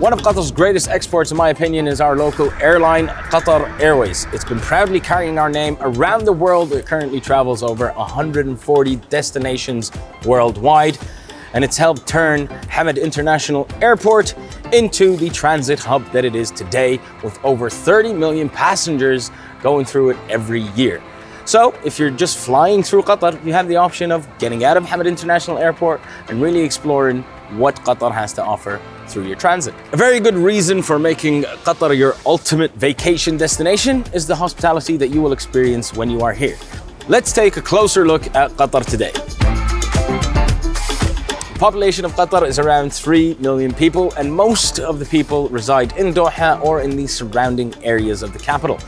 One of Qatar's greatest exports, in my opinion, is our local airline, Qatar Airways. It's been proudly carrying our name around the world. It currently travels over 140 destinations worldwide, and it's helped turn Hamad International Airport into the transit hub that it is today, with over 30 million passengers going through it every year. So if you're just flying through Qatar, you have the option of getting out of Hamad International Airport and really exploring what Qatar has to offer through your transit. A very good reason for making Qatar your ultimate vacation destination is the hospitality that you will experience when you are here. Let's take a closer look at Qatar today. The population of Qatar is around 3 million people, and most of the people reside in Doha or in the surrounding areas of the capital.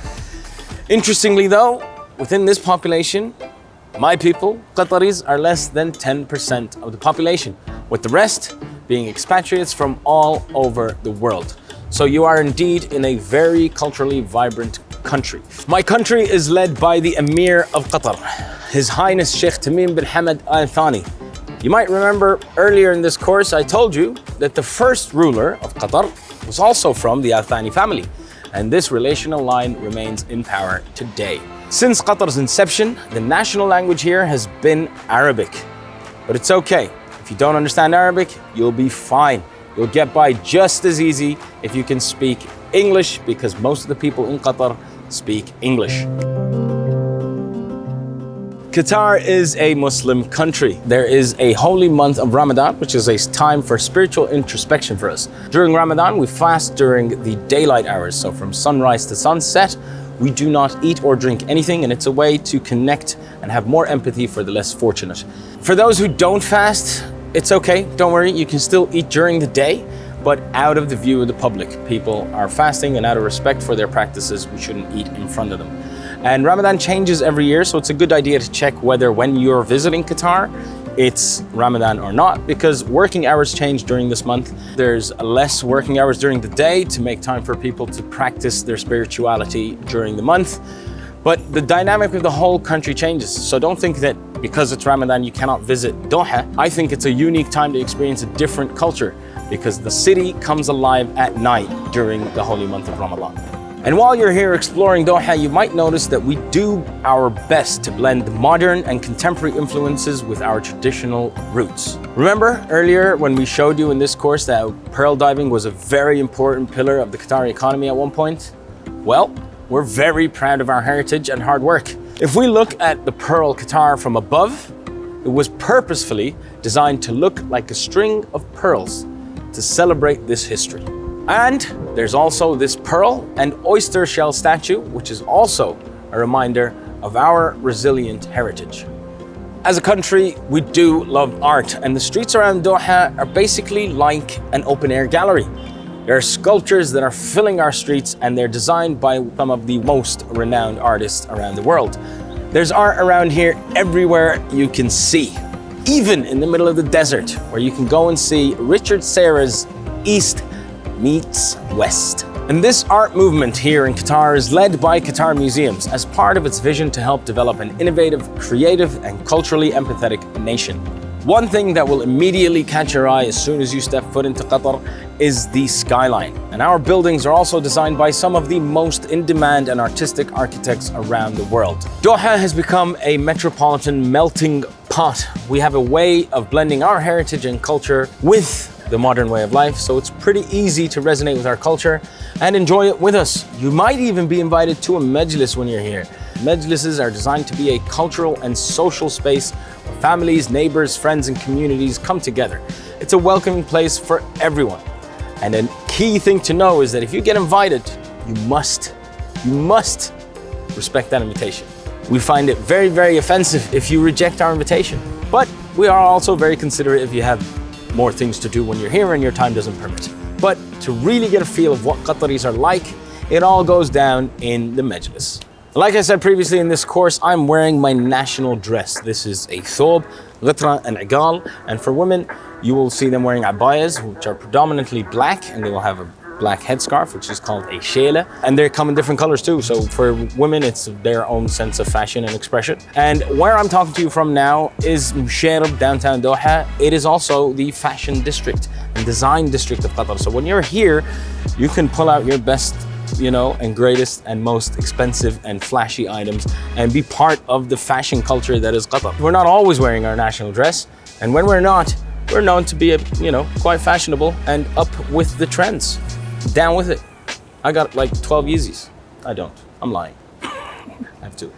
Interestingly though, within this population, my people, Qataris, are less than 10% of the population, with the rest being expatriates from all over the world. So you are indeed in a very culturally vibrant country. My country is led by the Emir of Qatar, His Highness Sheikh Tamim bin Hamad Al Thani. You might remember earlier in this course I told you that the first ruler of Qatar was also from the Al Thani family, and this relational line remains in power today. Since Qatar's inception, the national language here has been Arabic. But it's okay. If you don't understand Arabic, you'll be fine. You'll get by just as easy if you can speak English, because most of the people in Qatar speak English. Qatar is a Muslim country. There is a holy month of Ramadan, which is a time for spiritual introspection for us. During Ramadan, we fast during the daylight hours, so from sunrise to sunset. We do not eat or drink anything, and it's a way to connect and have more empathy for the less fortunate. For those who don't fast, it's okay, don't worry, you can still eat during the day, but out of the view of the public. People are fasting, and out of respect for their practices, we shouldn't eat in front of them. And Ramadan changes every year, so it's a good idea to check whether when you're visiting Qatar, it's Ramadan or not, because working hours change during this month. There's less working hours during the day to make time for people to practice their spirituality during the month. But the dynamic of the whole country changes. So don't think that because it's Ramadan, you cannot visit Doha. I think it's a unique time to experience a different culture, because the city comes alive at night during the holy month of Ramadan. And while you're here exploring Doha, you might notice that we do our best to blend modern and contemporary influences with our traditional roots. Remember earlier when we showed you in this course that pearl diving was a very important pillar of the Qatari economy at one point? Well, we're very proud of our heritage and hard work. If we look at the Pearl Qatar from above, it was purposefully designed to look like a string of pearls to celebrate this history. And there's also this pearl and oyster shell statue, which is also a reminder of our resilient heritage. As a country, we do love art, and the streets around Doha are basically like an open-air gallery. There are sculptures that are filling our streets, and they're designed by some of the most renowned artists around the world. There's art around here everywhere you can see, even in the middle of the desert, where you can go and see Richard Serra's East meets West. And this art movement here in Qatar is led by Qatar Museums as part of its vision to help develop an innovative, creative, and culturally empathetic nation. One thing that will immediately catch your eye as soon as you step foot into Qatar is the skyline. And our buildings are also designed by some of the most in-demand and artistic architects around the world. Doha has become a metropolitan melting pot. We have a way of blending our heritage and culture with the modern way of life, so it's pretty easy to resonate with our culture and enjoy it with us. You might even be invited to a majlis when you're here. Majlises are designed to be a cultural and social space where families, neighbors, friends, and communities come together. It's a welcoming place for everyone. And a key thing to know is that if you get invited, you must respect that invitation. We find it very, very offensive if you reject our invitation, but we are also very considerate if you have more things to do when you're here and your time doesn't permit. But to really get a feel of what Qataris are like, it all goes down in the majlis. Like I said previously in this course, I'm wearing my national dress. This is a thob, ghitra, and igal. And for women, you will see them wearing abayas, which are predominantly black, and they will have a black headscarf, which is called a shayla. And they come in different colors too. So for women, it's their own sense of fashion and expression. And where I'm talking to you from now is Musharraf, downtown Doha. It is also the fashion district and design district of Qatar. So when you're here, you can pull out your best, and greatest and most expensive and flashy items and be part of the fashion culture that is Qatar. We're not always wearing our national dress. And when we're not, we're known to be, quite fashionable and up with the trends. Down with it. I got like 12 Yeezys. I don't. I'm lying. I have 2.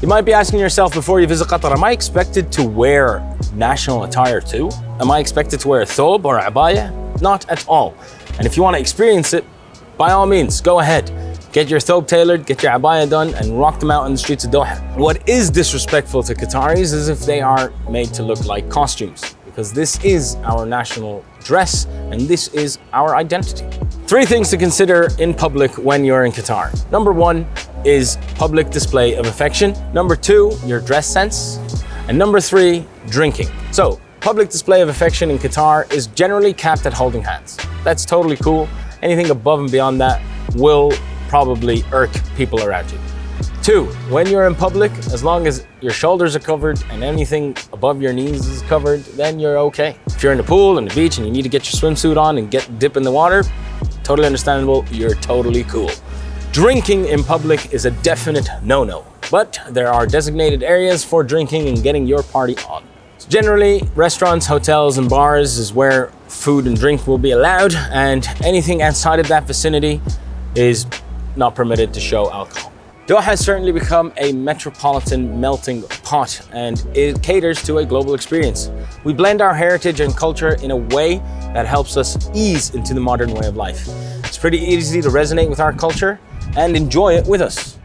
You might be asking yourself before you visit Qatar, am I expected to wear national attire too? Am I expected to wear a thobe or a abaya? Not at all. And if you want to experience it, by all means, go ahead. Get your thobe tailored, get your abaya done, and rock them out in the streets of Doha. What is disrespectful to Qataris is if they are made to look like costumes, because this is our national dress and this is our identity. 3 things to consider in public when you're in Qatar. Number 1 is public display of affection. Number 2, your dress sense. And number 3, drinking. So, public display of affection in Qatar is generally capped at holding hands. That's totally cool. Anything above and beyond that will probably irk people around you. 2, when you're in public, as long as your shoulders are covered and anything above your knees is covered, then you're okay. If you're in the pool and the beach and you need to get your swimsuit on and dip in the water, totally understandable, you're totally cool. Drinking in public is a definite no-no, but there are designated areas for drinking and getting your party on. So generally, restaurants, hotels, and bars is where food and drink will be allowed, and anything outside of that vicinity is not permitted to show alcohol. Doha has certainly become a metropolitan melting pot, and it caters to a global experience. We blend our heritage and culture in a way that helps us ease into the modern way of life. It's pretty easy to resonate with our culture and enjoy it with us.